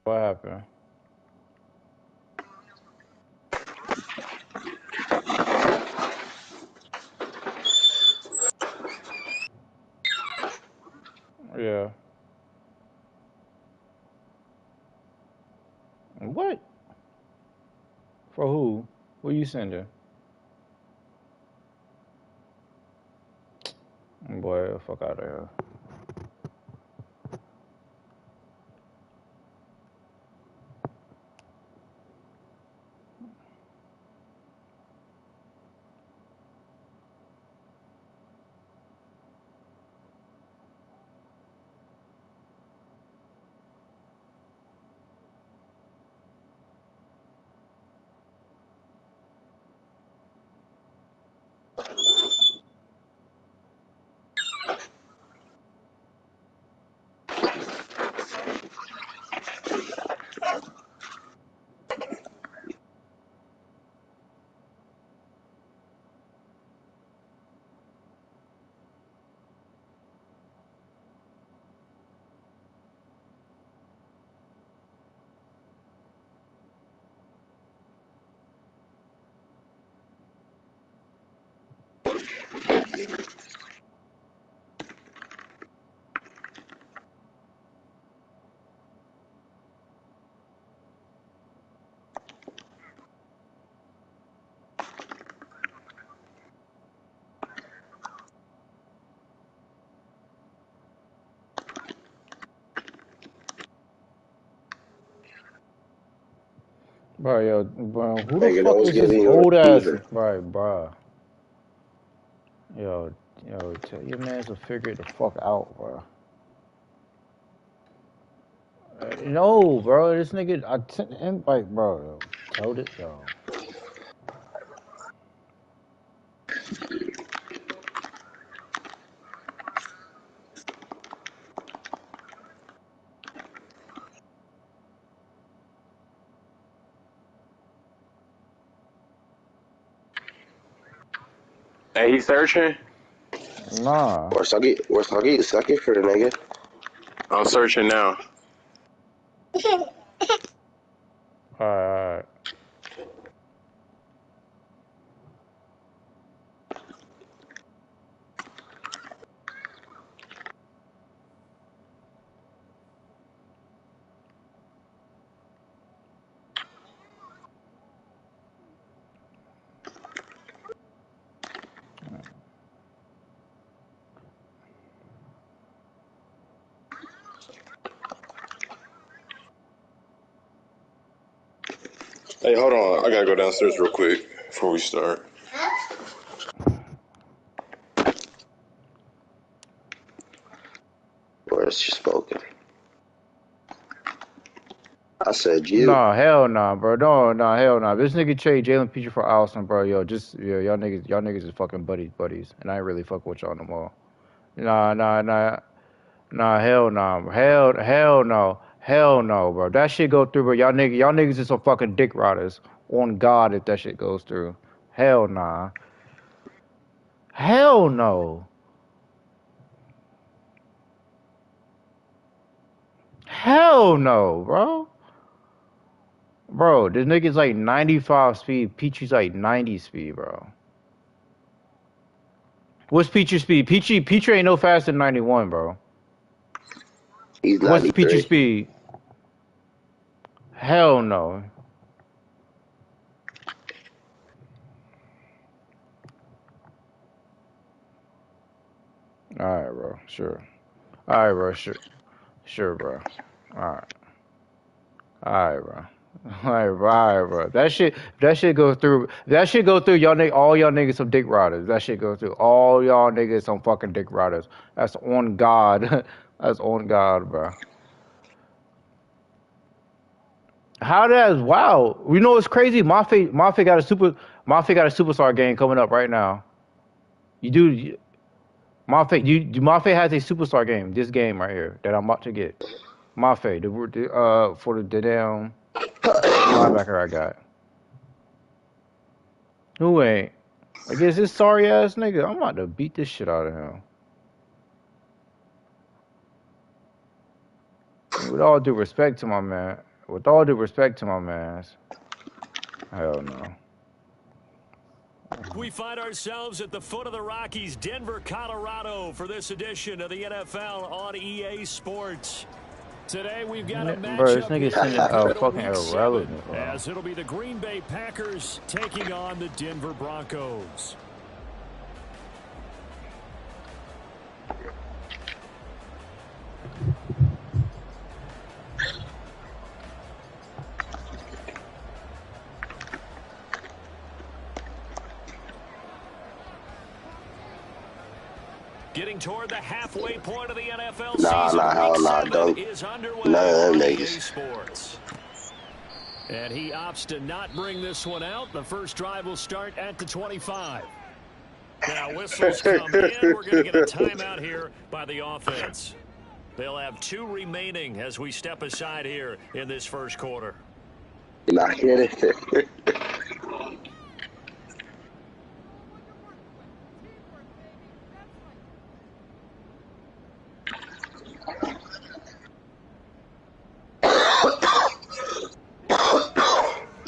What happened? Yeah. What? For who? Who you sending? Boy, fuck out of here. Bro, yo, bro, who the Nigga, fuck don't is give this me your old ass? receiver. Right, bro. Yo, yo, tell your man to figure it the fuck out, bro. No, bro, this nigga, I sent him, like, bro, yo, told it, yo. Hey, he searching? Nah. Suck it for the nigga. I'm searching now. Alright, Hey, hold on. I gotta go downstairs real quick before we start. Where's you spoken? I said you. nah, hell nah, bro. No, nah, hell nah. This nigga trade Jalen Peter for Allison, bro. Yo, just y'all niggas is fucking buddies, and I ain't really fucking with y'all no more. Nah, hell nah, hell no, hell no, bro. That shit go through, bro. Y'all niggas is some fucking dick riders. On God, if that shit goes through, hell nah, hell no, hell no, bro. Bro, this nigga's like 95 speed. Peachy's like 90 speed, bro. What's Peachy speed? Peachy ain't no faster than 91, bro. He's What's Peachy 93. speed? Hell no. All right, bro. Sure. All right, bro. Sure, bro. All right. All right, bro. All right, bro. That shit go through. That shit go through. All y'all niggas some dick riders. That shit go through. All y'all niggas some fucking dick riders. That's on God. That's on God, bro. How that's wow. You know what's crazy? Mafia got a superstar game coming up right now. You do Mafia has a superstar game. This game right here that I'm about to get. Mafia, for the damn linebacker I got. Who ain't? I guess this sorry ass nigga. I'm about to beat this shit out of him. With all due respect to my man. with all due respect to my mans, hell no. We find ourselves at the foot of the Rockies, Denver, Colorado, for this edition of the NFL on EA Sports. Today we've got a Bro, this matchup nigga here sending in fucking Week 7, irrelevant, bro. as it'll be the Green Bay Packers taking on the Denver Broncos. Getting toward the halfway point of the NFL season. Hell Week nah, 7 don't. is underway None of them on EA niggas. Sports. And he opts to not bring this one out. The first drive will start at the 25. Now whistles come in. We're going to get a timeout here by the offense. They'll have 2 remaining as we step aside here in this first quarter. You're not kidding.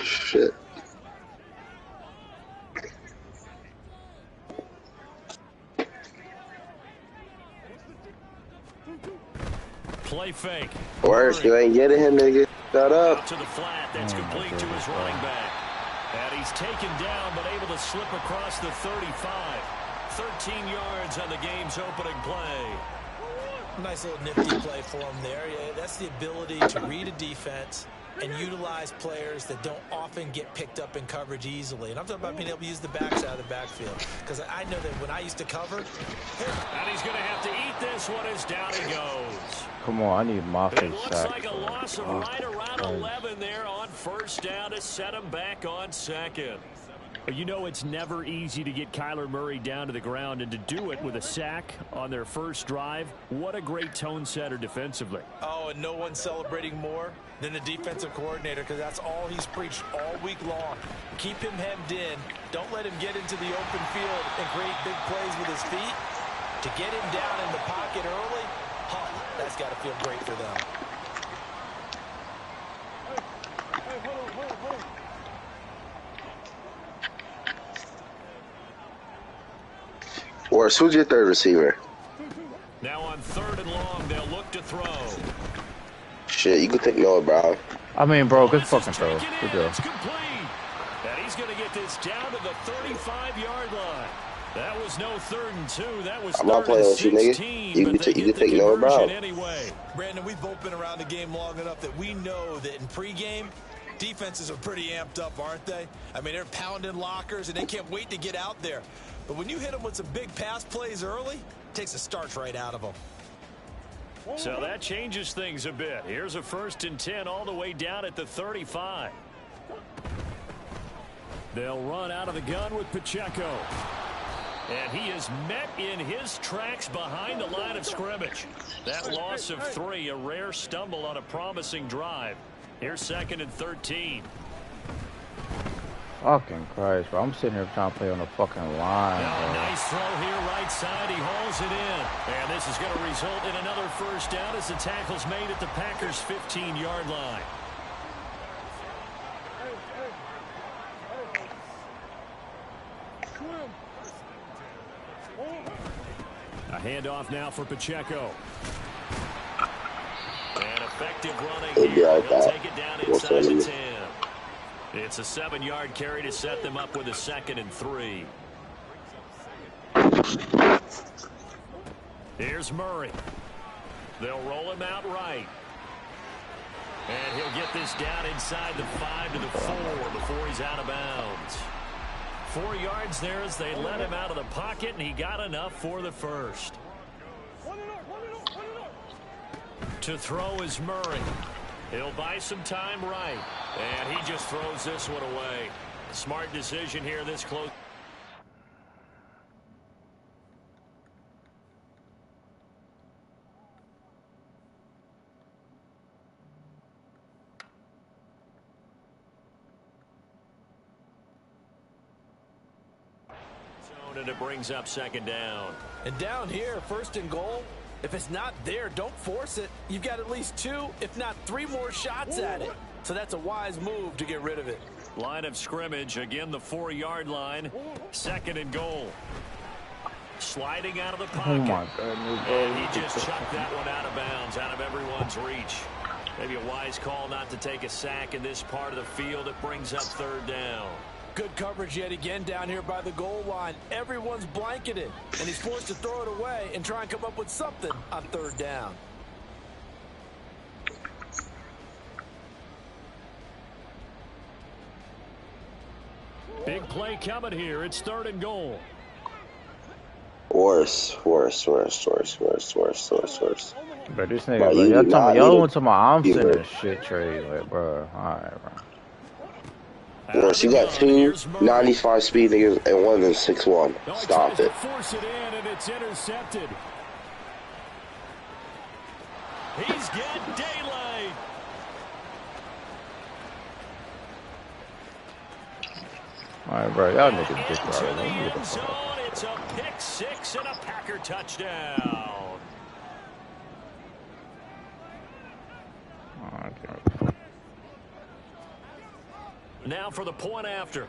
Shit. Play fake. Worse, you ain't getting him, nigga. Shut up. Out to the flat. That's complete to his running back. And he's taken down, but able to slip across the 35. 13 yards on the game's opening play. Nice little nifty play for him there. Yeah, that's the ability to read a defense and utilize players that don't often get picked up in coverage easily. And I'm talking about being able to use the backs out of the backfield. Because I know that when I used to cover... And he's going to have to eat this one as down he goes. Come on, I need my It face looks sack. like a loss of right around 11 there on first down to set him back on second. You know it's never easy to get Kyler Murray down to the ground, and to do it with a sack on their first drive, what a great tone setter defensively. Oh, and no one's celebrating more than the defensive coordinator, because that's all he's preached all week long. Keep him hemmed in. Don't let him get into the open field and create big plays with his feet. To get him down in the pocket early, that's got to feel great for them. Worse, who's your third receiver? Now on 3rd and long, they'll look to throw. Shit, you can take Noah Brown. I mean, bro, good This is fucking throw. taken Good in. deal. It's complete. And he's going to get this down to the 35-yard line. That was no 3rd and 2. That was I'm not 3rd playing and with you, nigga. 16. You but can they take- you get can the take Noah conversion Brown. anyway. Brandon, we've both been around the game long enough that we know that in pregame, defenses are pretty amped up, aren't they? I mean, they're pounding lockers, and they can't wait to get out there. But when you hit them with some big pass plays early, it takes a starch right out of them. So that changes things a bit. Here's a 1st and 10 all the way down at the 35. They'll run out of the gun with Pacheco. And he is met in his tracks behind the line of scrimmage. That loss of 3, a rare stumble on a promising drive. Here's 2nd and 13. Fucking Christ, bro. I'm sitting here trying to play on the fucking line, Now, a bro. nice throw here right side. He hauls it in. And this is going to result in another first down as the tackle's made at the Packers' 15-yard line. A handoff now for Pacheco. And effective running He'll be here. right He'll back. take it down We'll inside send the him. 10. It's a 7-yard carry to set them up with a 2nd and 3. Here's Murray. They'll roll him out right. And he'll get this down inside the 5 to the 4 before he's out of bounds. 4 yards there as they let him out of the pocket, and he got enough for the first. To throw is Murray. He'll buy some time right. And he just throws this one away. Smart decision here this close. And it brings up 2nd down. And down here, 1st and goal, if it's not there, don't force it. You've got at least 2, if not 3 more shots at it. so that's a wise move to get rid of it. Line of scrimmage, again the 4-yard line. 2nd and goal. Sliding out of the pocket. Oh my goodness, bro. And he just chucked that one out of bounds, out of everyone's reach. Maybe a wise call not to take a sack in this part of the field. It brings up 3rd down. Good coverage yet again down here by the goal line. Everyone's blanketed, and he's forced to throw it away and try and come up with something on 3rd down. Big play coming here. It's 3rd and goal. Worse. But this nigga, Bro, bro, you do not y'all need went to my arms in either. this shit trade, like, bro. Alright, bro. Worse, you got 2 95 speed niggas and one of them 6'1". Stop it. Force it in, and it's intercepted. He's got daylight. Alright, bro. Y'all niggas dick, Into the bro. end zone. It's a pick 6 and a Packer touchdown. Now for the point after.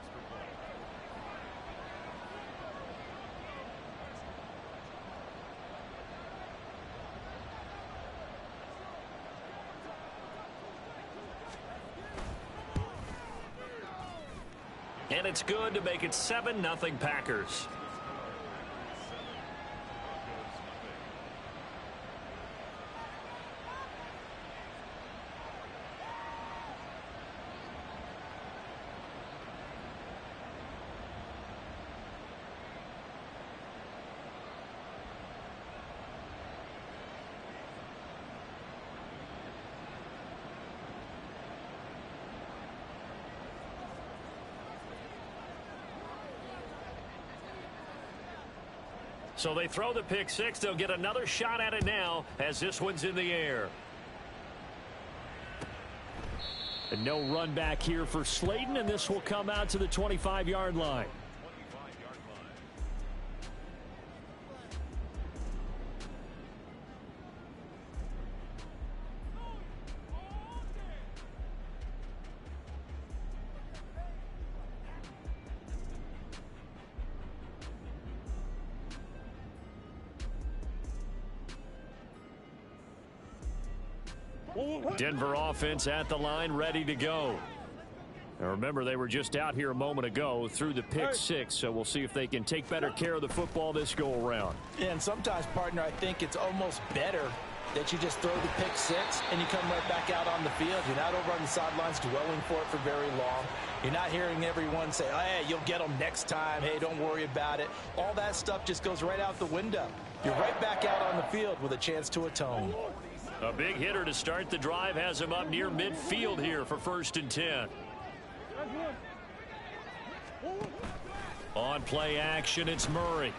And it's good to make it 7-0 Packers. So they throw the pick 6. They'll get another shot at it now as this one's in the air. And no run back here for Slayton, and this will come out to the 25-yard line. Denver offense at the line, ready to go. Now remember, they were just out here a moment ago through the pick 6, so we'll see if they can take better care of the football this go-around. And sometimes, partner, I think it's almost better that you just throw the pick 6 and you come right back out on the field. You're not over on the sidelines dwelling for it for very long. You're not hearing everyone say, oh, hey, you'll get them next time. Hey, don't worry about it. All that stuff just goes right out the window. You're right back out on the field with a chance to atone. A big hitter to start the drive has him up near midfield here for 1st and 10. On play action, it's Murray.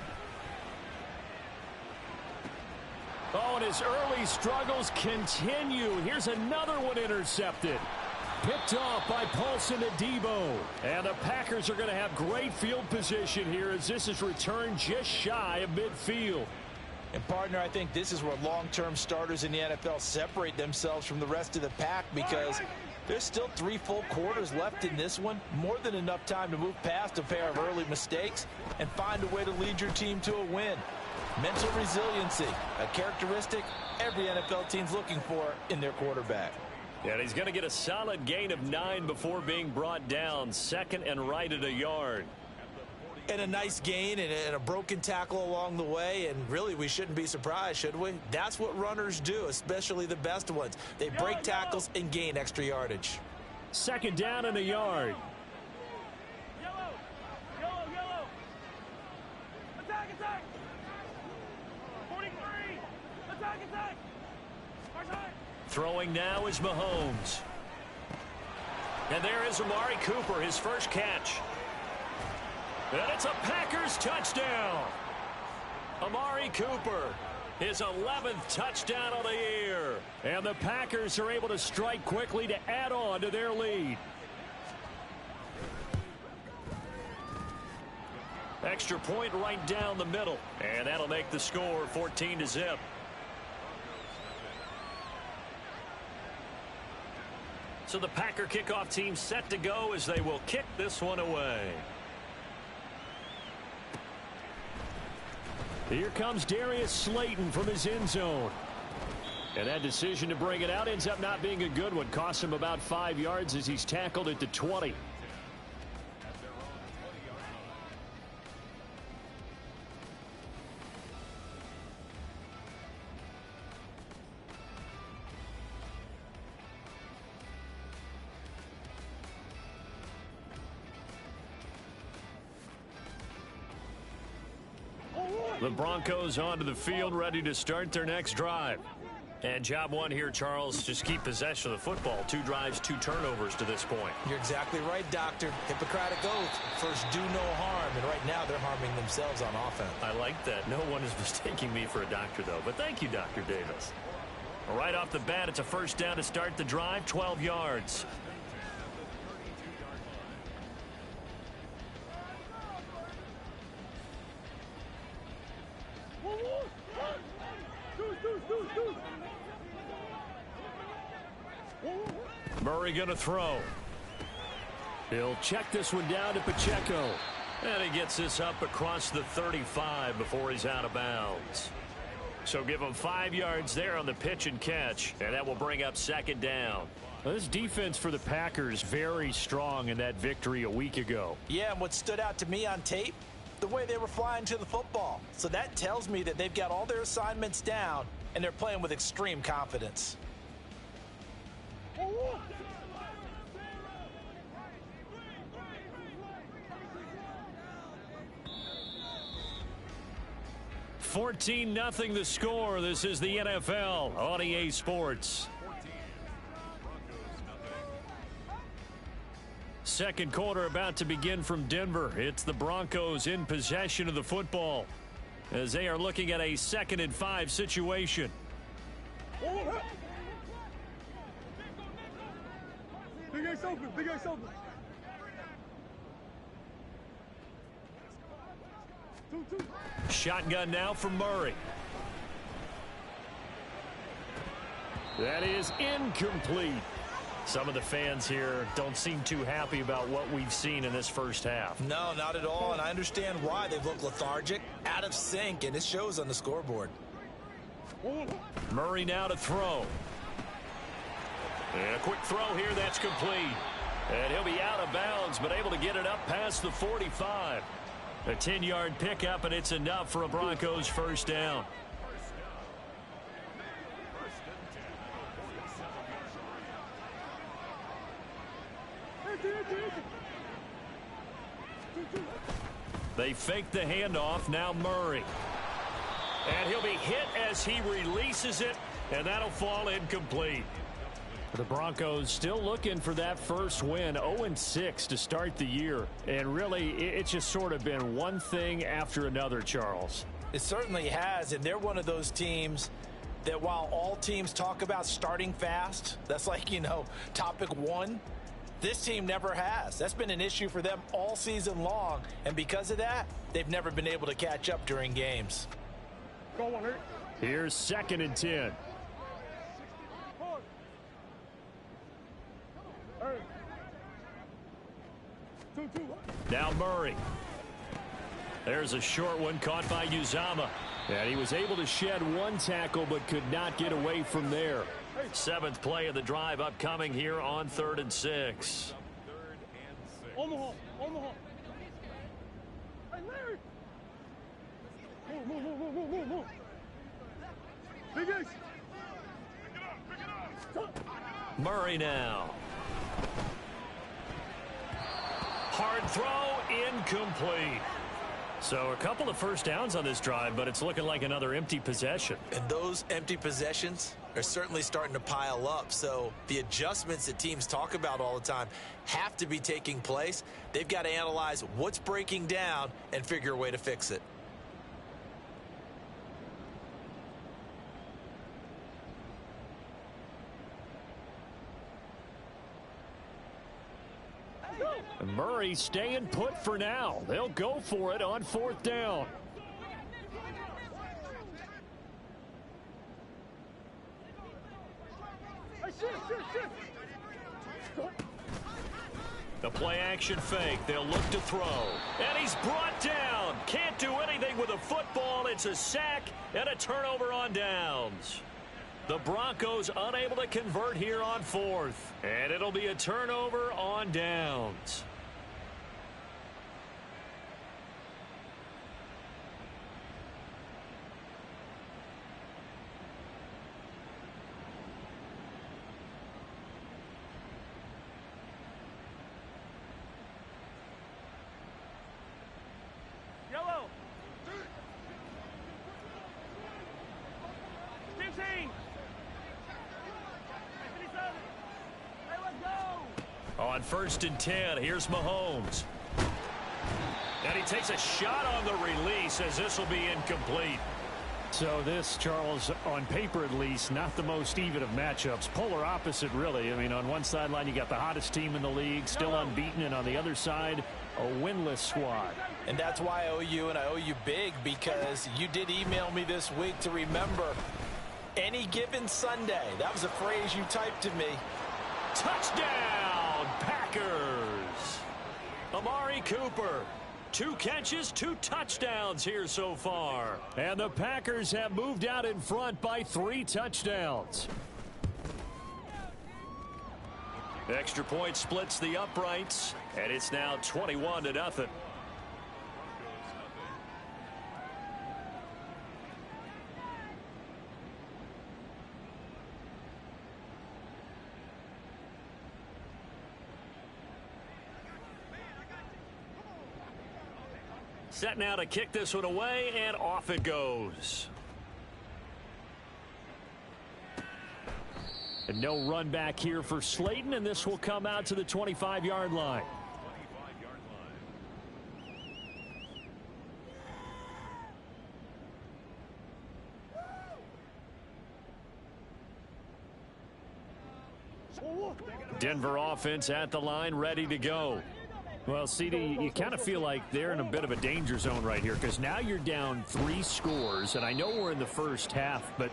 Oh, and his early struggles continue. Here's another one intercepted. Picked off by Paulson Adebo. And the Packers are going to have great field position here as this is returned just shy of midfield. And, partner, I think this is where long-term starters in the NFL separate themselves from the rest of the pack because there's still 3 full quarters left in this one. More than enough time to move past a pair of early mistakes and find a way to lead your team to a win. Mental resiliency, a characteristic every NFL team's looking for in their quarterback. Yeah, and he's going to get a solid gain of 9 before being brought down. 2nd and right at a yard. And a nice gain and a broken tackle along the way, and really we shouldn't be surprised, should we? That's what runners do, especially the best ones. They break tackles and gain extra yardage. 2nd down and a yard. Yellow. Attack. 43. Attack. Throwing now is Mahomes. And there is Amari Cooper, his first catch. And it's a Packers touchdown. Amari Cooper, his 11th touchdown of the year. And the Packers are able to strike quickly to add on to their lead. Extra point right down the middle. And that'll make the score 14-0. So the Packer kickoff team set to go as they will kick this one away. Here comes Darius Slayton from his end zone. And that decision to bring it out ends up not being a good one. Costs him about 5 yards as he's tackled at the 20. The Broncos onto the field, ready to start their next drive. And job one here, Charles, just keep possession of the football. 2 drives, 2 turnovers to this point. You're exactly right, Doctor. Hippocratic oath. First, do no harm. And right now, they're harming themselves on offense. I like that. No one is mistaking me for a doctor, though. But thank you, Dr. Davis. Right off the bat, it's a first down to start the drive, 12 yards. Murray going to throw. He'll check this one down to Pacheco. And he gets this up across the 35 before he's out of bounds. So give him 5 yards there on the pitch and catch, and that will bring up second down. Well, this defense for the Packers very strong in that victory a week ago. Yeah, and what stood out to me on tape, the way they were flying to the football. So that tells me that they've got all their assignments down, and they're playing with extreme confidence. Oh, 14-0 the score. This is the NFL on EA Sports. Second quarter about to begin from Denver. It's the Broncos in possession of the football as they are looking at a 2nd and 5 situation. Big Ace open, Big Ace open. 2-2. Shotgun now from Murray. That is incomplete. Some of the fans here don't seem too happy about what we've seen in this first half. No, not at all, and I understand why. They've looked lethargic, out of sync, and it shows on the scoreboard. Murray now to throw. And a quick throw here, that's complete. And he'll be out of bounds, but able to get it up past the 45. A 10-yard pickup, and it's enough for a Broncos first down. They fake the handoff, now Murray. And he'll be hit as he releases it, and that'll fall incomplete. The Broncos still looking for that first win, 0-6 to start the year. And really, it's just sort of been one thing after another, Charles. It certainly has, and they're one of those teams that while all teams talk about starting fast, that's like, topic 1, this team never has. That's been an issue for them all season long, and because of that, they've never been able to catch up during games. Go on, hurt. Here's 2nd and 10. Hey. 2-2. Now Murray. There's a short one caught by Uzama. And he was able to shed one tackle but could not get away from there. 7th play of the drive upcoming here on 3rd and 6. Omaha. Hey, Larry. Move. Big Ace. Murray now. Hard throw, incomplete. So a couple of first downs on this drive, but it's looking like another empty possession. And those empty possessions are certainly starting to pile up. So the adjustments that teams talk about all the time have to be taking place. They've got to analyze what's breaking down and figure a way to fix it. Murray staying put for now. They'll go for it on 4th down. Hey, shift. The play action fake. They'll look to throw. And he's brought down. Can't do anything with a football. It's a sack and a turnover on downs. The Broncos unable to convert here on 4th. And it'll be a turnover on downs. Yellow. 15. 57. Hey, let's go. On 1st and 10, here's Mahomes. And he takes a shot on the release as this will be incomplete. So this, Charles, on paper at least, not the most even of matchups. Polar opposite, really. I mean, on one sideline, you got the hottest team in the league, still unbeaten, and on the other side, a winless squad. And that's why I owe you, and I owe you big, because you did email me this week to remember any given Sunday. That was a phrase you typed to me. Touchdown, Packers. Amari Cooper. 2 catches, 2 touchdowns here so far. And the Packers have moved out in front by 3 touchdowns. Extra point splits the uprights, and it's now 21-0. Set now to kick this one away, and off it goes. And no run back here for Slayton, and this will come out to the 25-yard line. Denver offense at the line, ready to go. Well, CD, you kind of feel like they're in a bit of a danger zone right here, because now you're down 3 scores, and I know we're in the first half, but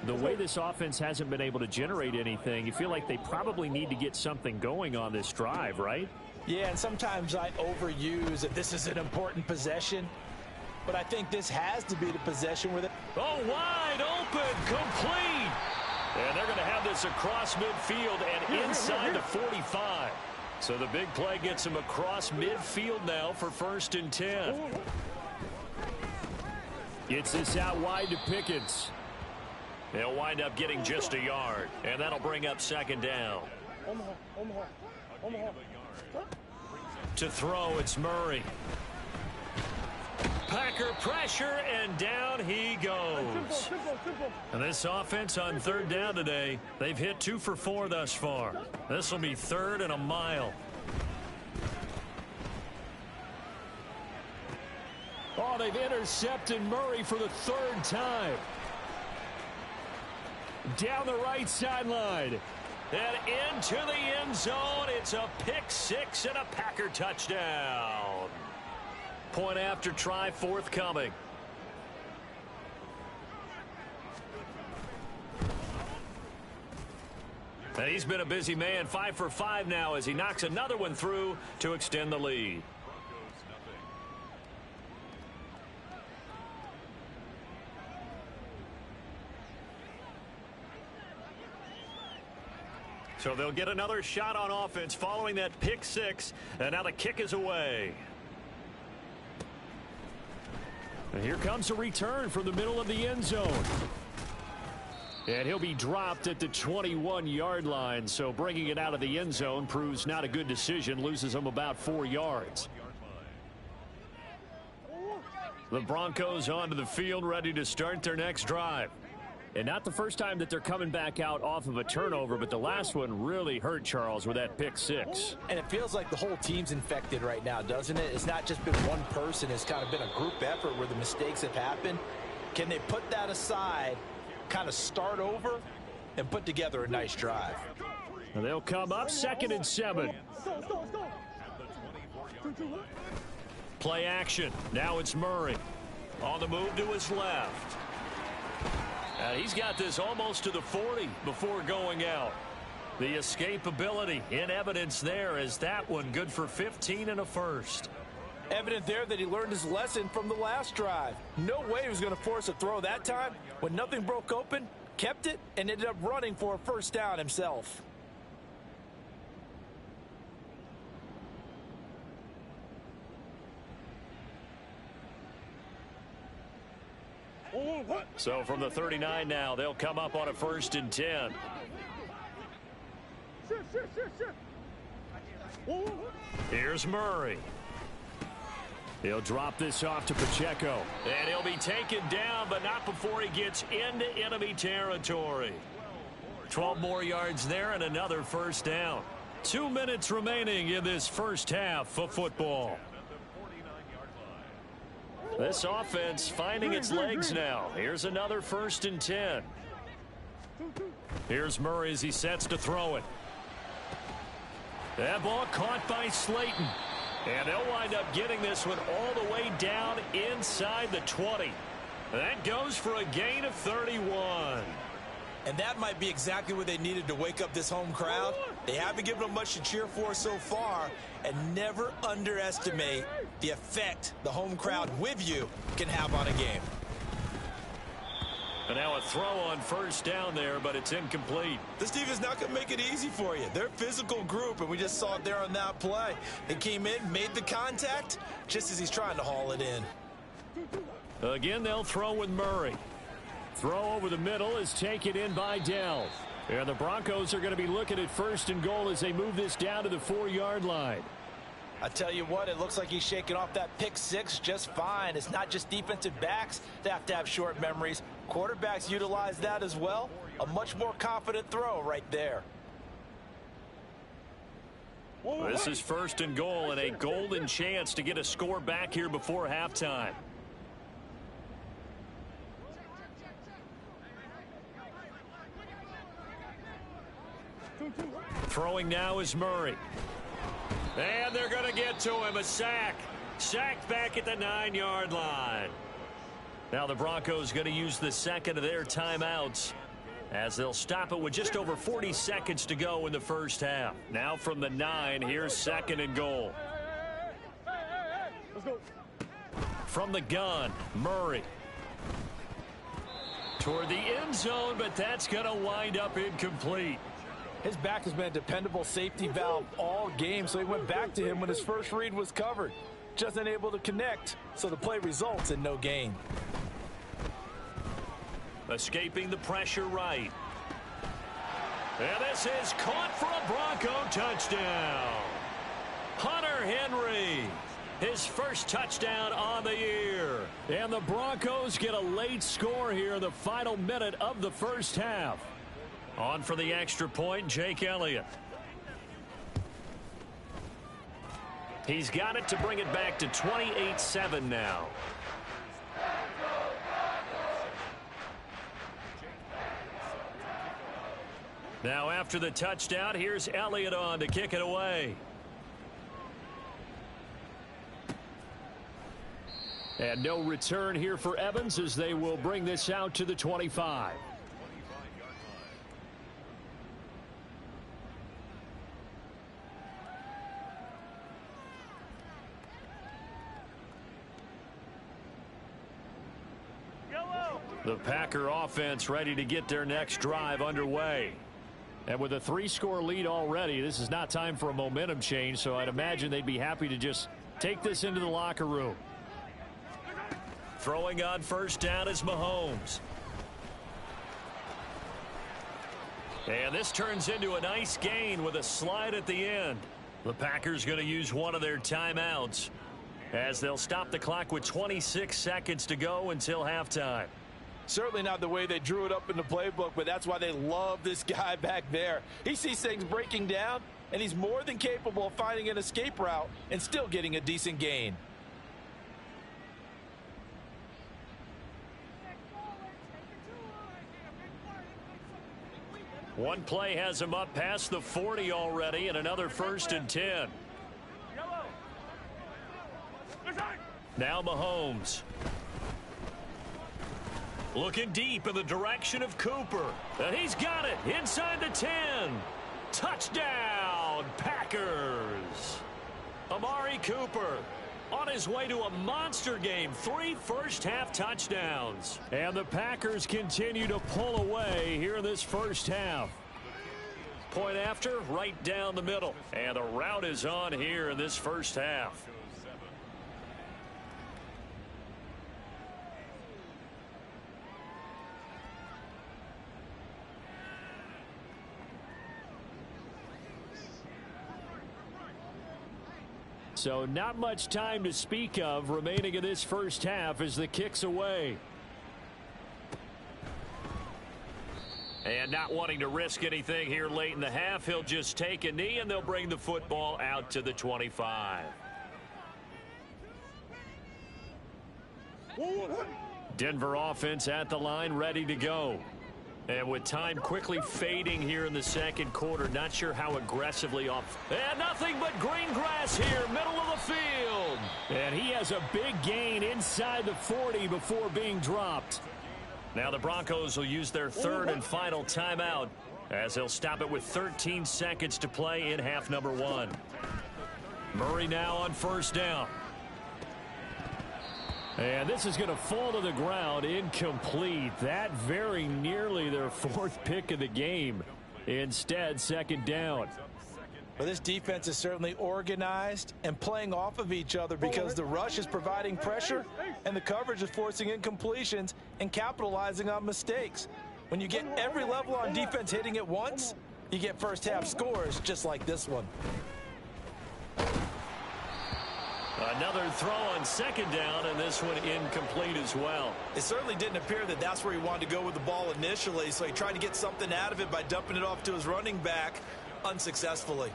the way this offense hasn't been able to generate anything, you feel like they probably need to get something going on this drive, right? Yeah, and sometimes I overuse that this is an important possession, but I think this has to be the possession where Oh, wide open, complete. And they're going to have this across midfield and inside the 45. So the big play gets him across midfield now for 1st and 10. Gets this out wide to Pickens. They'll wind up getting just a yard, and that'll bring up 2nd down. Omaha. To throw, it's Murray. Packer pressure, and down he goes. And this offense on 3rd down today, they've hit 2 for 4 thus far. This will be 3rd and a mile. Oh, they've intercepted Murray for the 3rd time. Down the right sideline. And into the end zone. It's a pick 6 and a Packer touchdown. Point after try forthcoming. And he's been a busy man, 5 for 5 now as he knocks another one through to extend the lead. So they'll get another shot on offense following that pick 6, and now the kick is away. And here comes a return from the middle of the end zone. And he'll be dropped at the 21-yard line, so bringing it out of the end zone proves not a good decision, loses him about 4 yards. The Broncos onto the field, ready to start their next drive. And not the first time that they're coming back out off of a turnover, but the last one really hurt, Charles, with that pick 6. And it feels like the whole team's infected right now, doesn't it? It's not just been one person. It's kind of been a group effort where the mistakes have happened. Can they put that aside, kind of start over, and put together a nice drive? And they'll come up 2nd and 7. Play action. Now it's Murray. On the move to his left. And he's got this almost to the 40 before going out. The escapability in evidence there as that one good for 15 and a first. Evident there that he learned his lesson from the last drive. No way he was going to force a throw that time. When nothing broke open, kept it, and ended up running for a first down himself. So from the 39 now, they'll come up on a 1st and 10. Here's Murray. He'll drop this off to Pacheco. And he'll be taken down, but not before he gets into enemy territory. 12 more yards there and another first down. 2 minutes remaining in this first half of football. This offense finding its legs now. Here's another 1st and 10. Here's Murray as he sets to throw it. That ball caught by Slayton. And they'll wind up getting this one all the way down inside the 20. That goes for a gain of 31. And that might be exactly what they needed to wake up this home crowd. They haven't given them much to cheer for so far. And never underestimate the effect the home crowd with you can have on a game. And now a throw on first down there, but it's incomplete. This defense is not going to make it easy for you. They're a physical group, and we just saw it there on that play. They came in, made the contact, just as he's trying to haul it in. Again, they'll throw with Murray. Throw over the middle is taken in by Dell. And the Broncos are going to be looking at 1st and goal as they move this down to the 4-yard line. I tell you what, it looks like he's shaking off that pick six just fine. It's not just defensive backs that have short memories. Quarterbacks utilize that as well. A much more confident throw right there. This is 1st and goal and a golden chance to get a score back here before halftime. Throwing now is Murray. And they're going to get to him. A sack. Sacked back at the 9-yard line. Now the Broncos going to use the second of their timeouts as they'll stop it with just over 40 seconds to go in the first half. Now from the 9, here's 2nd and goal. From the gun, Murray. Toward the end zone, but that's going to wind up incomplete. His back has been a dependable safety valve all game, so he went back to him when his first read was covered. Just unable to connect, so the play results in no gain. Escaping the pressure right. And this is caught for a Bronco touchdown. Hunter Henry, his first touchdown on the year. And the Broncos get a late score here in the final minute of the first half. On for the extra point, Jake Elliott. He's got it to bring it back to 28-7 now. Now after the touchdown, here's Elliott on to kick it away. And no return here for Evans as they will bring this out to the 25. The Packer offense ready to get their next drive underway. And with a 3-score lead already, this is not time for a momentum change, so I'd imagine they'd be happy to just take this into the locker room. Throwing on first down is Mahomes. And this turns into a nice gain with a slide at the end. The Packers going to use one of their timeouts as they'll stop the clock with 26 seconds to go until halftime. Certainly not the way they drew it up in the playbook, but that's why they love this guy back there. He sees things breaking down, and he's more than capable of finding an escape route and still getting a decent gain. One play has him up past the 40 already, and another 1st and 10. Now Mahomes. Looking deep in the direction of Cooper. And he's got it inside the 10. Touchdown, Packers! Amari Cooper on his way to a monster game. 3 first-half touchdowns. And the Packers continue to pull away here in this first half. Point after, right down the middle. And the route is on here in this first half. So not much time to speak of remaining in this first half as the kick's away. And not wanting to risk anything here late in the half, he'll just take a knee and they'll bring the football out to the 25. Denver offense at the line, ready to go. And with time quickly fading here in the second quarter, not sure how aggressively off. And nothing but green grass here, middle of the field. And he has a big gain inside the 40 before being dropped. Now the Broncos will use their third and final timeout as they'll stop it with 13 seconds to play in half number 1. Murray now on first down. And this is going to fall to the ground, incomplete. That very nearly their 4th pick of the game. Instead, second down. Well, this defense is certainly organized and playing off of each other because the rush is providing pressure and the coverage is forcing incompletions and capitalizing on mistakes. When you get every level on defense hitting at once, you get first half scores just like this one. Another throw on second down, and this one incomplete as well. It certainly didn't appear that that's where he wanted to go with the ball initially, so he tried to get something out of it by dumping it off to his running back unsuccessfully.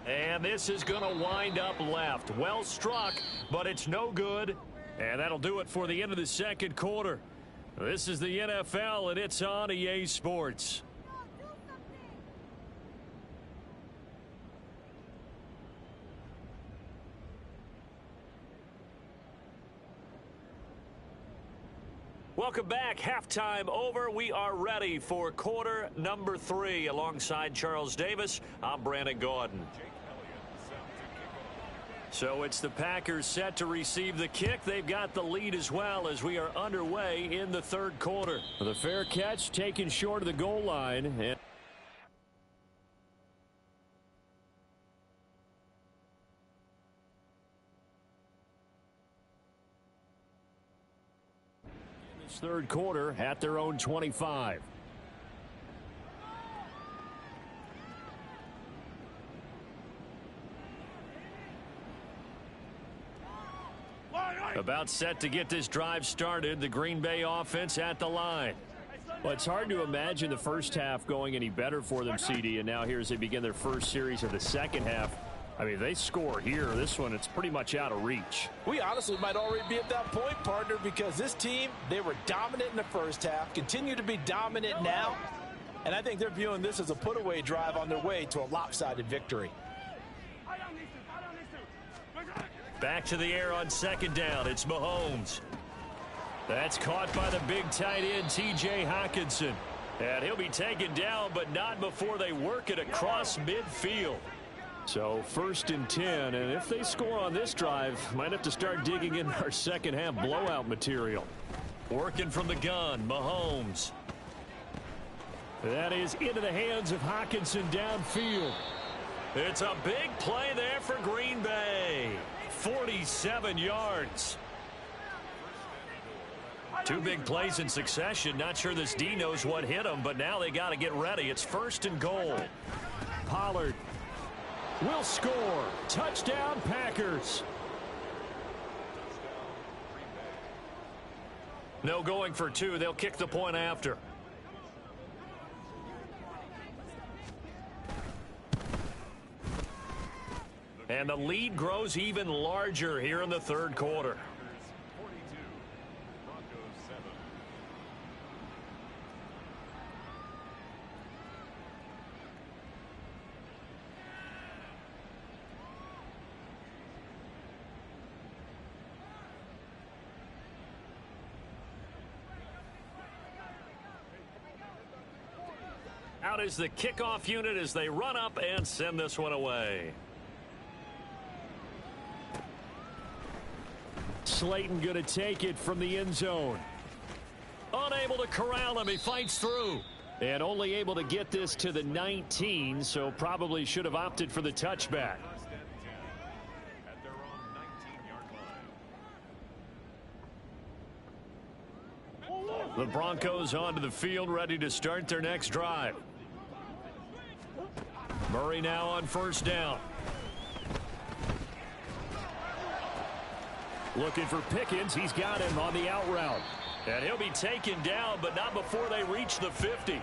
And this is going to wind up left. Well struck, but it's no good. And that'll do it for the end of the second quarter. This is the NFL, and it's on EA Sports. Welcome back. Halftime over. We are ready for quarter number 3. Alongside Charles Davis, I'm Brandon Gaudin. So it's the Packers set to receive the kick. They've got the lead as well as we are underway in the third quarter. The fair catch taken short of the goal line. And third quarter at their own 25. About set to get this drive started. The Green Bay offense at the line. Well, it's hard to imagine the first half going any better for them, CD, and now here as they begin their first series of the second half. I mean, if they score here, this one, it's pretty much out of reach. We honestly might already be at that point, partner, because this team, they were dominant in the first half, continue to be dominant now, and I think they're viewing this as a put-away drive on their way to a lopsided victory. Back to the air on second down. It's Mahomes. That's caught by the big tight end, T.J. Hockenson. And he'll be taken down, but not before they work it across midfield. So 1st and 10, and if they score on this drive, might have to start digging in our second half blowout material. Working from the gun, Mahomes. That is into the hands of Hockenson downfield. It's a big play there for Green Bay. 47 yards. 2 big plays in succession. Not sure this D knows what hit him, but now they got to get ready. It's 1st and goal. Pollard will score. Touchdown, Packers. No going for 2. They'll kick the point after. And the lead grows even larger here in the third quarter. out is the kickoff unit as they run up and send this one away. Slayton going to take it from the end zone. Unable to corral him. He fights through. And only able to get this to the 19, so probably should have opted for the touchback. The Broncos onto the field, ready to start their next drive. Murray now on first down. Looking for Pickens. He's got him on the out route. And he'll be taken down, but not before they reach the 50.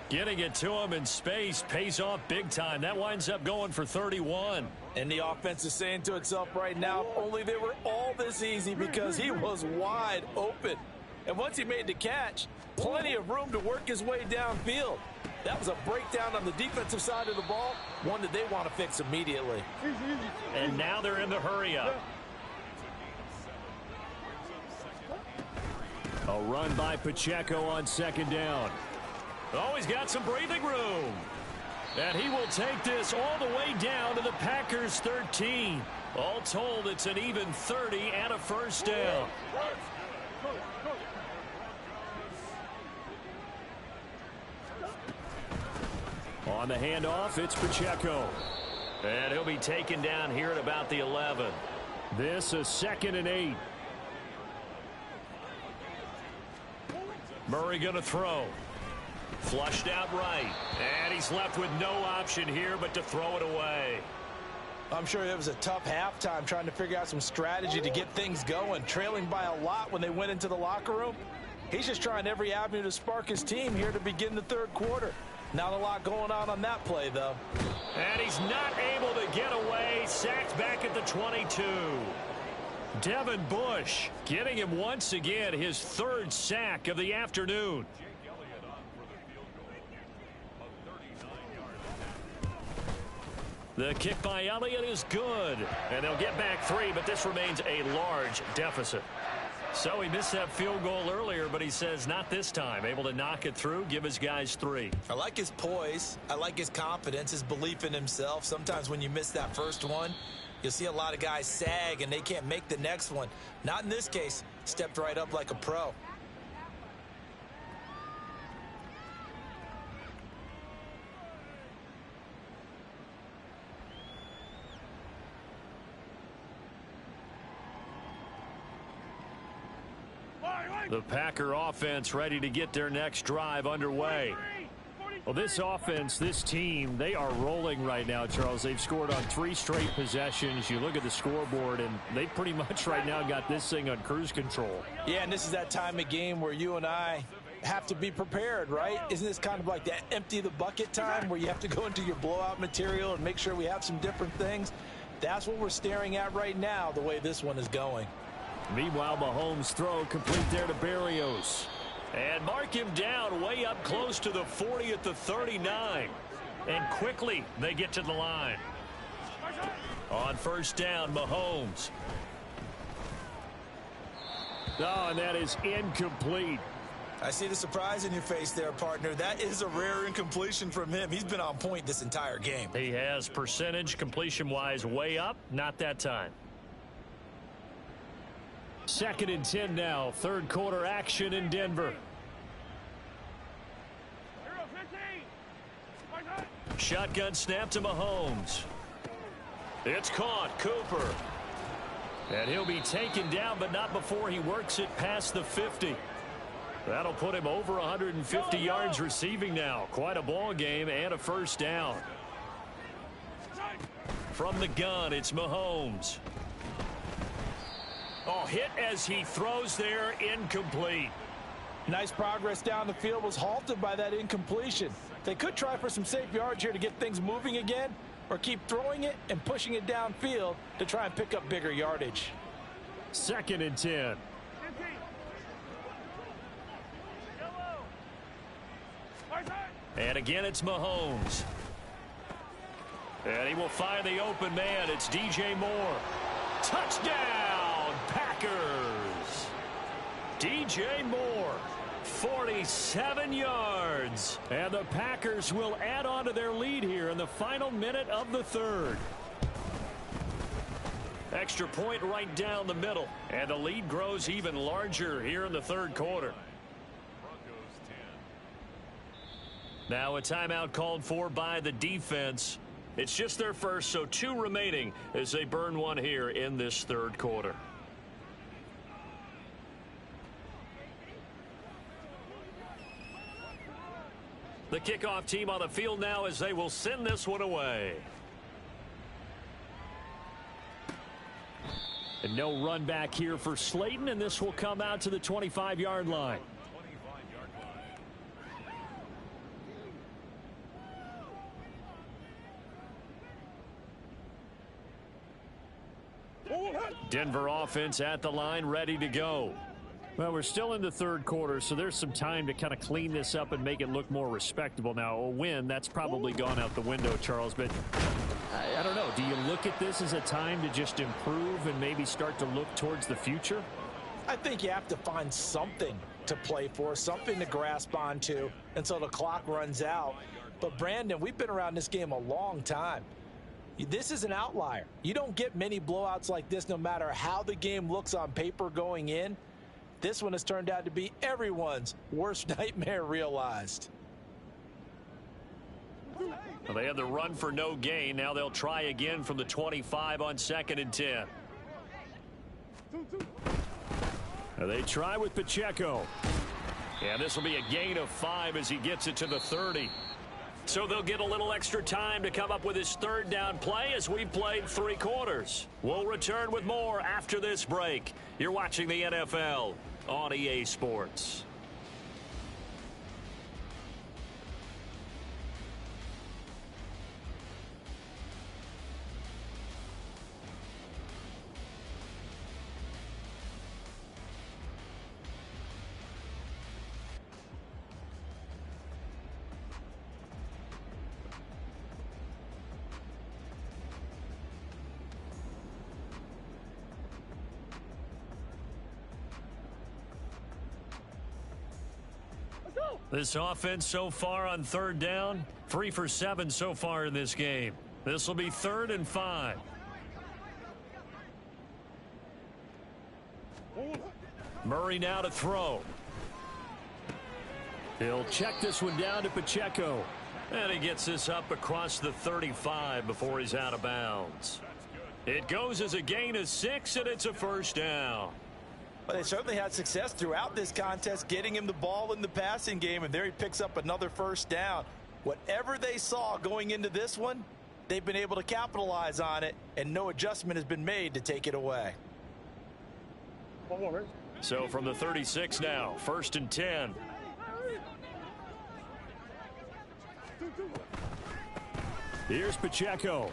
Getting it to him in space pays off big time. That winds up going for 31. And the offense is saying to itself right now, only they were all this easy because he was wide open. And once he made the catch, plenty of room to work his way downfield. That was a breakdown on the defensive side of the ball, one that they want to fix immediately. And now they're in the hurry up. A run by Pacheco on second down. Oh, he's got some breathing room. And he will take this all the way down to the Packers' 13. All told, it's an even 30 and a first down. On the handoff, it's Pacheco. And he'll be taken down here at about the 11. This is 2nd and 8. Murray going to throw. Flushed out right. And he's left with no option here but to throw it away. I'm sure it was a tough halftime trying to figure out some strategy to get things going. Trailing by a lot when they went into the locker room. He's just trying every avenue to spark his team here to begin the third quarter. Not a lot going on that play, though. And he's not able to get away. Sacked back at the 22. Devin Bush getting him once again his 3rd sack of the afternoon. The kick by Elliott is good. And they'll get back 3, but this remains a large deficit. So he missed that field goal earlier, but he says not this time. Able to knock it through, give his guys 3. I like his poise. I like his confidence, his belief in himself. Sometimes when you miss that first one, you'll see a lot of guys sag and they can't make the next one. Not in this case. Stepped right up like a pro. The Packer offense ready to get their next drive underway. Well, this offense, this team, they are rolling right now, Charles. They've scored on 3 straight possessions. You look at the scoreboard, and they pretty much right now got this thing on cruise control. Yeah, and this is that time of game where you and I have to be prepared, right? Isn't this kind of like that empty the bucket time where you have to go into your blowout material and make sure we have some different things? That's what we're staring at right now, the way this one is going. Meanwhile, Mahomes' throw complete there to Berrios. And mark him down way up close to the 40 at the 39. And quickly they get to the line. On first down, Mahomes. Oh, and that is incomplete. I see the surprise in your face there, partner. That is a rare incompletion from him. He's been on point this entire game. He has percentage completion-wise way up. Not that time. 2nd and 10 now. Third quarter action in Denver. Shotgun snap to Mahomes. It's caught. Cooper. And he'll be taken down, but not before he works it past the 50. That'll put him over 150 yards receiving now. Quite a ball game and a first down. From the gun, it's Mahomes. Oh, hit as he throws there, incomplete. Nice progress down the field, was halted by that incompletion. They could try for some safe yards here to get things moving again, or keep throwing it and pushing it downfield to try and pick up bigger yardage. 2nd and 10. And again, it's Mahomes. And he will find the open man. It's DJ Moore. Touchdown, Packers. DJ Moore. 47 yards. And the Packers will add on to their lead here in the final minute of the third. Extra point right down the middle. And the lead grows even larger here in the third quarter. Now a timeout called for by the defense. It's just their first, so 2 remaining as they burn one here in this third quarter. The kickoff team on the field now as they will send this one away. And no run back here for Slayton, and this will come out to the 25-yard line. Denver offense at the line, ready to go. Well, we're still in the third quarter, so there's some time to kind of clean this up and make it look more respectable. Now, a win, that's probably gone out the window, Charles, but I don't know. Do you look at this as a time to just improve and maybe start to look towards the future? I think you have to find something to play for, something to grasp onto until the clock runs out. But, Brandon, we've been around this game a long time. This is an outlier. You don't get many blowouts like this no matter how the game looks on paper going in. This one has turned out to be everyone's worst nightmare realized. Well, they had the run for no gain. Now they'll try again from the 25 on 2nd and 10. Now they try with Pacheco. And this will be a gain of 5 as he gets it to the 30. So they'll get a little extra time to come up with his third down play as we've played 3 quarters. We'll return with more after this break. You're watching the NFL on EA Sports. This offense so far on third down, 3 for 7 so far in this game. This will be 3rd and 5. Murray now to throw. He'll check this one down to Pacheco. And he gets this up across the 35 before he's out of bounds. It goes as a gain of 6, and it's a first down. Well, they certainly had success throughout this contest getting him the ball in the passing game, and there he picks up another first down. Whatever they saw going into this one, they've been able to capitalize on it, and no adjustment has been made to take it away. So from the 36 now, 1st and 10. Here's Pacheco.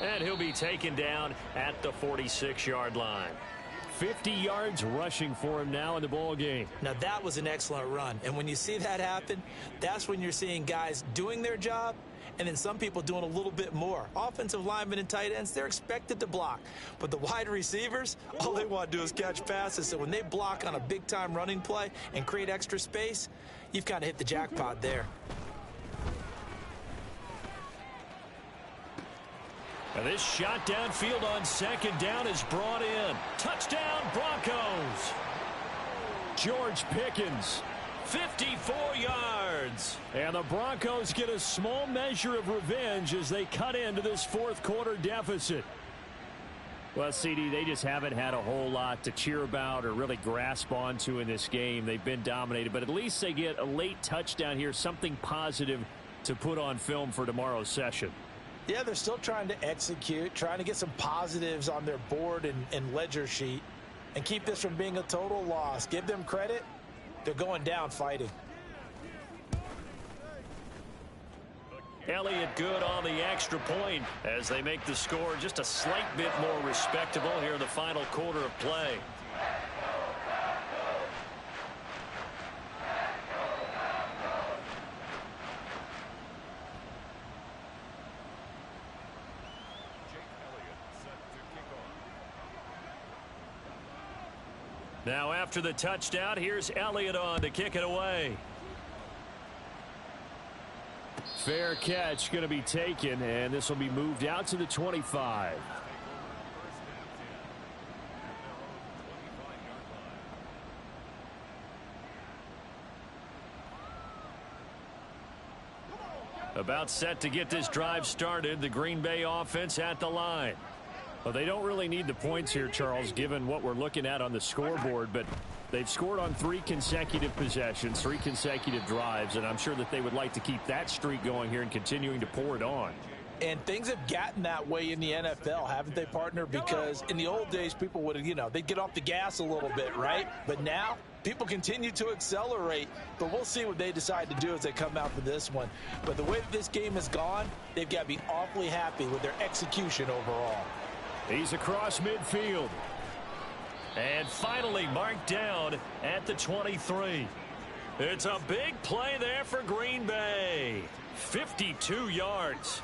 And he'll be taken down at the 46-yard line. 50 yards rushing for him now in the ball game. Now that was an excellent run, and when you see that happen, that's when you're seeing guys doing their job and then some people doing a little bit more. Offensive linemen and tight ends, they're expected to block, but the wide receivers, all they want to do is catch passes. So when they block on a big-time running play and create extra space, you've kind of hit the jackpot there. And this shot downfield on 2nd down is brought in. Touchdown, Broncos. George Pickens, 54 yards. And the Broncos get a small measure of revenge as they cut into this 4th quarter deficit. Well, CD, they just haven't had a whole lot to cheer about or really grasp onto in this game. They've been dominated, but at least they get a late touchdown here, something positive to put on film for tomorrow's session. Yeah, they're still trying to execute, trying to get some positives on their board and ledger sheet and keep this from being a total loss. Give them credit. They're going down fighting. Elliott good on the extra point as they make the score just a slight bit more respectable here in the final quarter of play. Now after the touchdown, here's Elliott on to kick it away. Fair catch going to be taken, and this will be moved out to the 25. About set to get this drive started, the Green Bay offense at the line. Well, they don't really need the points here, Charles, given what we're looking at on the scoreboard, but they've scored on 3 consecutive possessions, 3 consecutive drives, and I'm sure that they would like to keep that streak going here and continuing to pour it on. And things have gotten that way in the NFL, haven't they, partner? Because in the old days, people would, they'd get off the gas a little bit, right? But now, people continue to accelerate. But we'll see what they decide to do as they come out for this one. But the way that this game has gone, they've got to be awfully happy with their execution overall. He's across midfield. And finally marked down at the 23. It's a big play there for Green Bay. 52 yards.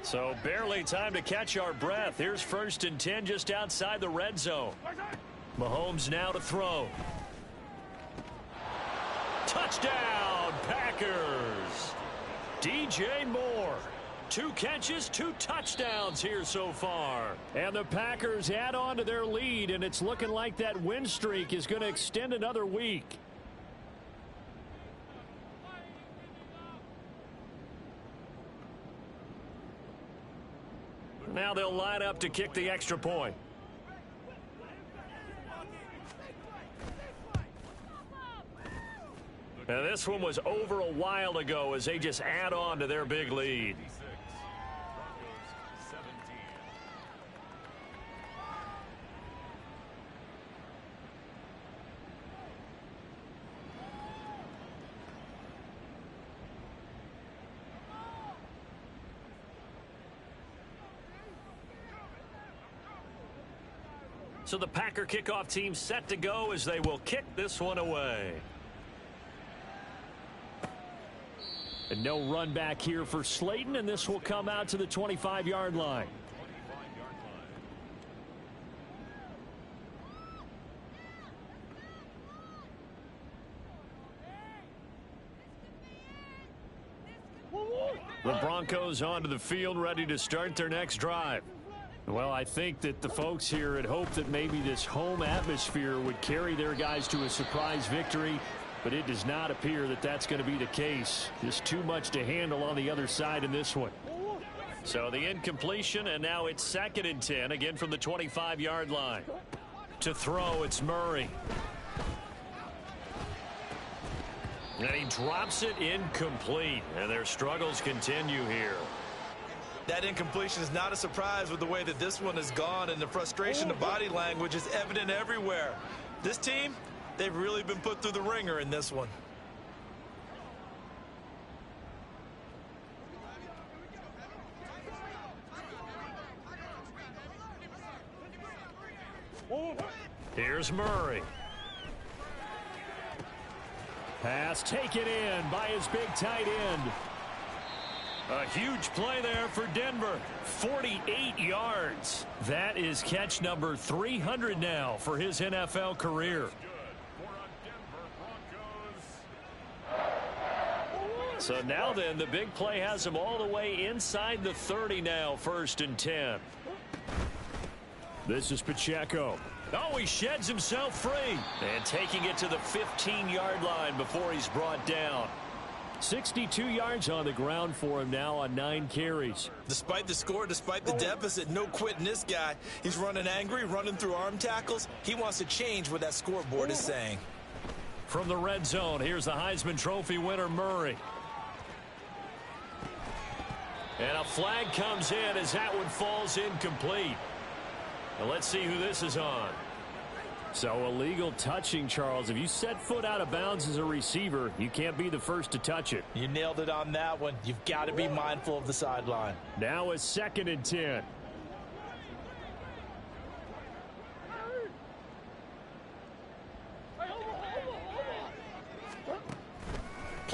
So barely time to catch our breath. Here's 1st and 10 just outside the red zone. Mahomes now to throw. Touchdown, Packers. DJ Moore. 2 catches, 2 touchdowns here so far. And the Packers add on to their lead, and it's looking like that win streak is going to extend another week. Now they'll line up to kick the extra point. And this one was over a while ago as they just add on to their big lead. So the Packer kickoff team set to go as they will kick this one away. And no run back here for Slayton, and this will come out to the 25-yard line. The Broncos onto the field, ready to start their next drive. Well, I think that the folks here had hoped that maybe this home atmosphere would carry their guys to a surprise victory, but it does not appear that that's going to be the case. Just too much to handle on the other side in this one. So the incompletion, and now it's 2nd and 10, again from the 25-yard line. To throw, it's Murray. And he drops it incomplete, and their struggles continue here. That incompletion is not a surprise with the way that this one has gone, and the frustration, the body language is evident everywhere. This team, they've really been put through the ringer in this one. Here's Murray. Pass taken in by his big tight end. A huge play there for Denver. 48 yards. That is catch number 300 now for his NFL career. So now then, the big play has him all the way inside the 30 now, 1st and 10. This is Pacheco. Oh, he sheds himself free. And taking it to the 15-yard line before he's brought down. 62 yards on the ground for him now on 9 carries. Despite the score, despite the deficit, no quitting this guy. He's running angry, running through arm tackles. He wants to change what that scoreboard is saying. From the red zone, here's the Heisman Trophy winner, Murray. And a flag comes in as that one falls incomplete. And let's see who this is on. So illegal touching, Charles. If you set foot out of bounds as a receiver, you can't be the first to touch it. You nailed it on that one. You've got to be mindful of the sideline. Now it's 2nd and 10.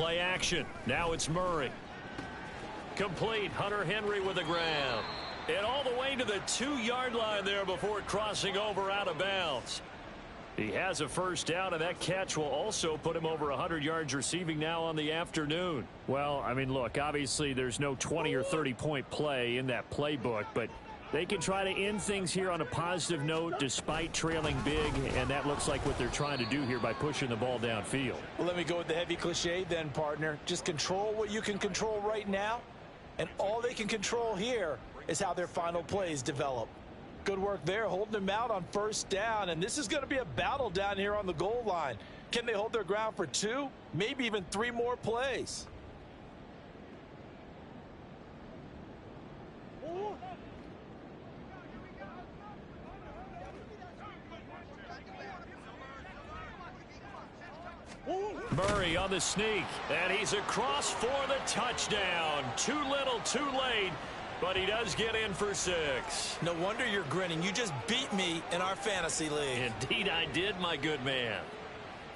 play action. Now it's Murray. Complete. Hunter Henry with the ground. And all the way to the 2-yard line there before crossing over out of bounds. He has a first down, and that catch will also put him over 100 yards receiving now on the afternoon. Well, I mean, look, obviously there's no 20 or 30-point play in that playbook, but they can try to end things here on a positive note despite trailing big, and that looks like what they're trying to do here by pushing the ball downfield. Well, let me go with the heavy cliche then, partner. Just control what you can control right now, and all they can control here is how their final plays develop. Good work there, holding them out on first down, and this is going to be a battle down here on the goal line. Can they hold their ground for 2, maybe even 3 more plays? Murray on the sneak, and he's across for the touchdown. Too little, too late, but he does get in for 6. No wonder you're grinning. You just beat me in our fantasy league. Indeed I did, my good man.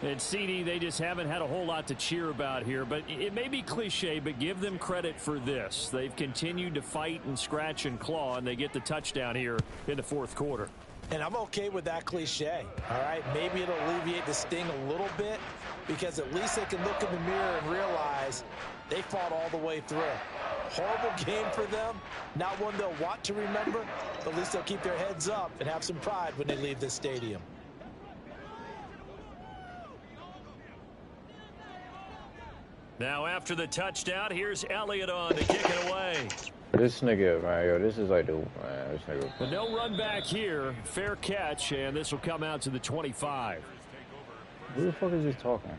And CD, they just haven't had a whole lot to cheer about here, but it may be cliche, but give them credit for this. They've continued to fight and scratch and claw, and they get the touchdown here in the 4th quarter. And I'm okay with that cliche, all right? Maybe it'll alleviate the sting a little bit because at least they can look in the mirror and realize they fought all the way through. Horrible game for them, not one they'll want to remember, but at least they'll keep their heads up and have some pride when they leave this stadium. Now after the touchdown, here's Elliott on to kick it away. This nigga, man, yo, this is like the, man, this nigga. But no run back here. Fair catch, and this will come out to the 25. Who the fuck is this talking?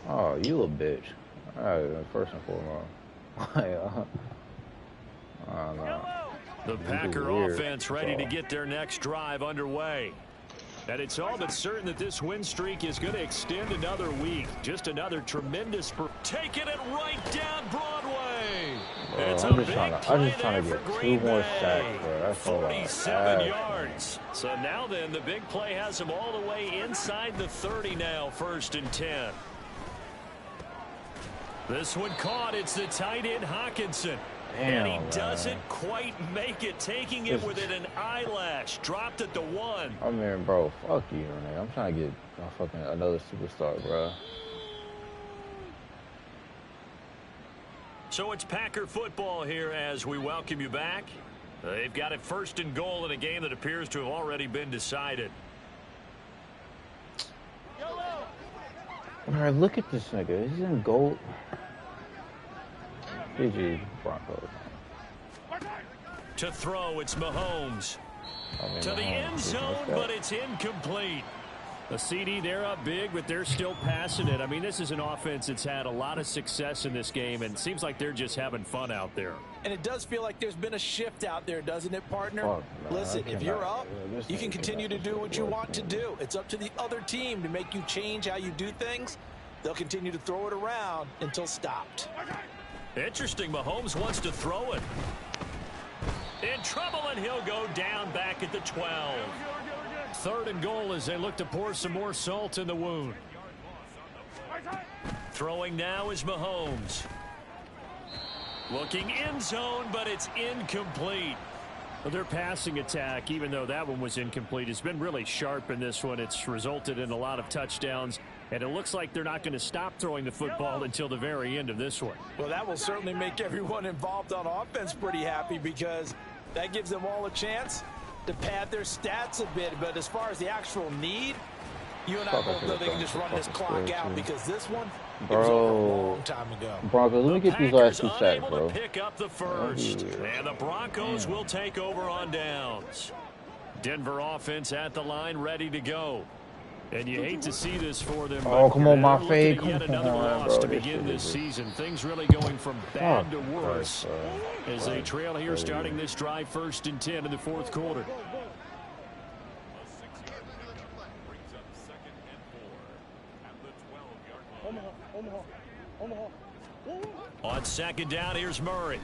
Oh, you a bitch. All right, first and foremost. I don't know. The Packer offense ready to get their next drive underway. And it's all but certain that this win streak is going to extend another week. Just another tremendous... Taking it right down Broadway. It's I'm a just big trying to get 2 more sacks, bro. That's all 47 yards. So now then, the big play has him all the way inside the 30 now, 1st and 10. This one caught. It's the tight end Hockenson. Damn, and he doesn't quite make it, taking it within an eyelash. Dropped at the 1. I mean, bro, fuck you, man. I'm trying to get another superstar, bro. So it's Packer football here as we welcome you back. They've got it 1st and goal in a game that appears to have already been decided. All right, look at this nigga. He's in gold. GG Broncos. To throw, it's Mahomes. To the end zone, but it's incomplete. The CD, they're up big, but they're still passing it. I mean, this is an offense that's had a lot of success in this game, and it seems like they're just having fun out there. And it does feel like there's been a shift out there, doesn't it, partner? Listen, if you're up, you can continue to do what you want to do. It's up to the other team to make you change how you do things. They'll continue to throw it around until stopped. Interesting. Mahomes wants to throw it. In trouble, and he'll go down back at the 12. 3rd and goal as they look to pour some more salt in the wound. Throwing now is Mahomes. Looking end zone, but it's incomplete. Well, their passing attack, even though that one was incomplete, has been really sharp in this one. It's resulted in a lot of touchdowns, and it looks like they're not going to stop throwing the football until the very end of this one. Well, that will certainly make everyone involved on offense pretty happy because that gives them all a chance to pad their stats a bit. But as far as the actual need, you and I both know they can just run this clock out because this one it was over a long time ago. Broncos, let me get these last 2 sacks, bro. To pick up the first, and the Broncos will take over on downs. Denver offense at the line, ready to go. And you hate to see this for them. Oh, come on, my fade. Yet another loss to begin this season. Things really going from bad to worse as they trail here, starting this drive 1st and 10 in the 4th quarter. On 2nd down, here's Murray.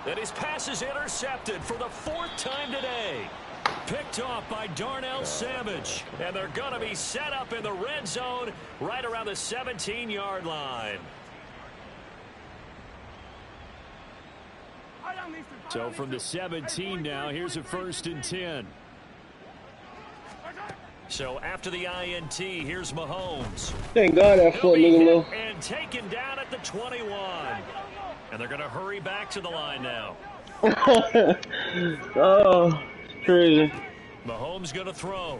And his pass is intercepted for the 4th time today. Picked off by Darnell Savage. And they're going to be set up in the red zone right around the 17-yard line. So from the 17 now, here's a 1st and 10. So after the INT, here's Mahomes. Thank God that foot nigga low. And taken down at the 21. And they're going to hurry back to the line now. Oh, crazy. Mahomes going to throw.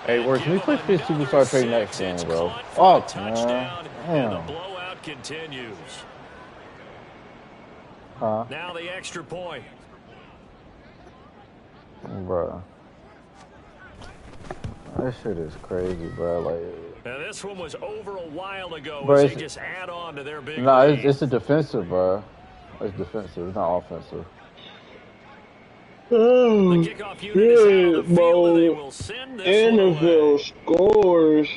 Hey, worse, can we play Fit Superstar Trade next game, bro? Oh, man. And the blowout continues. Huh? Now the extra point. Bro. That shit is crazy, bro. Like, and this one was over a while ago bro, as they just add on to their big nah, lead. it's a defensive, bro. It's defensive. It's not offensive. The kickoff unit is out of the field, and they will send this one away. NFL scores.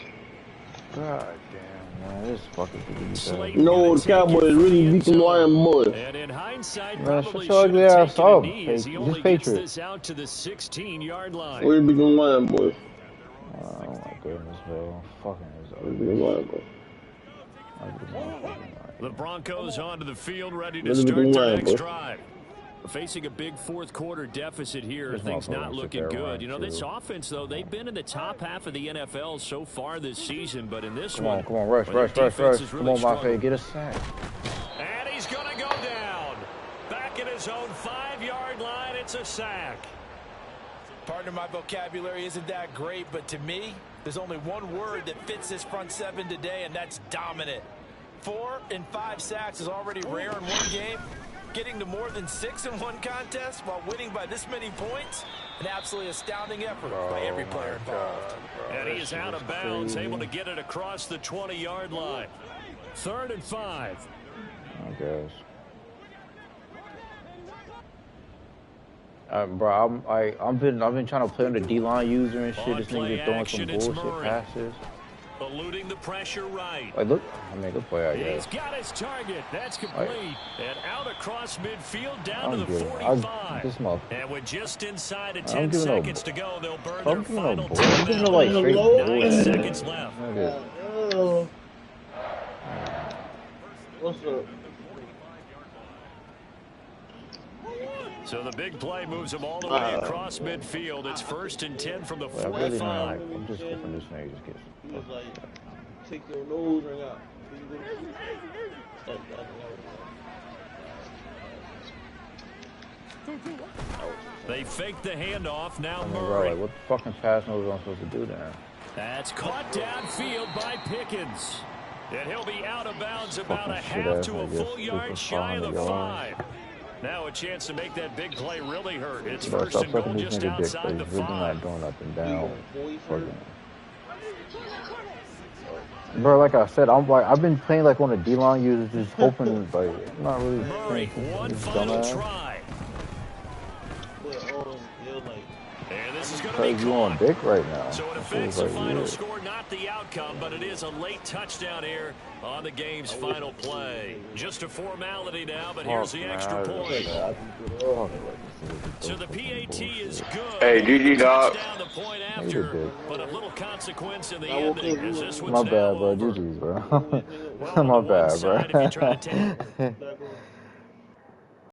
God damn, man. This fucking Slate No, the Cowboys really beat the Lion boys. And in hindsight, Man, probably shut your should ugly have ass taken a up. knee Hey, as he just only gets Patriots. this out to the 16-yard line. We beat the Lion boys. Oh my goodness, bro. Fucking is We beat the Lion boys. The Broncos onto the field, ready to Really start good their line, next boy. drive. Facing a big fourth-quarter deficit here, This things motherfucker not sit looking there good. running, You know, this too. offense, though, they've been in the top half of the NFL so far this season, but in this Come one, on, come on, rush, well, rush, their rush, defense rush. has Come really on, struggled. Mafe, get a sack. And he's going to go down. Back at his own 5-yard line, it's a sack. Partner, my vocabulary isn't that great, but to me, there's only one word that fits this front seven today, and that's dominant. 4 and 5 sacks is already rare in one game. Getting to more than 6 in one contest while winning by this many points, an absolutely astounding effort by every player involved. And he is out of bounds, able to get it across the 20-yard line. 3rd and 5. I guess. Bro, I've been trying to play on the D-line user and shit. On This play nigga throwing action, some it's bullshit Murray. passes. Eluding the pressure right. Like, look, I mean, good play, I He's guess. got his target. That's complete. And out across midfield down to the I'm giving, 45. this motherfucker. And with just inside of I'm 10 giving up- seconds to go, they'll burn I'm their giving final up bull- I'm giving up, like, straight 9 bullshit. seconds left. Look at Oh. What's up? So the big play moves them all the way across midfield. It's 1st and 10 from the Well, I really 45. not. I'm just hoping this nigga just gets. He was like, take your nose ring out. They fake the handoff. Now I mean, bro, Murray. like, what the fucking pass move am I supposed to do there? That's caught downfield by Pickens. And he'll be out of bounds about a Fucking half shit-ass to a nigga. full yard Super shy of the fine, 5. Now a chance to make that big play really hurt. It's Bro, 1st stop and goal sucking this just nigga dick, outside but the he's really 5. not doing up and down. Fucking. Bro, like I said, I've been playing like on a D-line user, just hoping, like, I'm not really Murray, playing one this final dumbass. try. And this is going to Because be you on caught. dick right now. So it That affects feels the like final weird. score, not the outcome, but it is a late touchdown here on the game's final play. Just a formality now, but here's the extra point. So the PAT is good. Hey, GG, dog. Touchdown the point You're after, good. but of little consequence in the ending as this one's My now bad, bro. over. GG's, bro. Well, on My the one bad, side, if you try bro. to take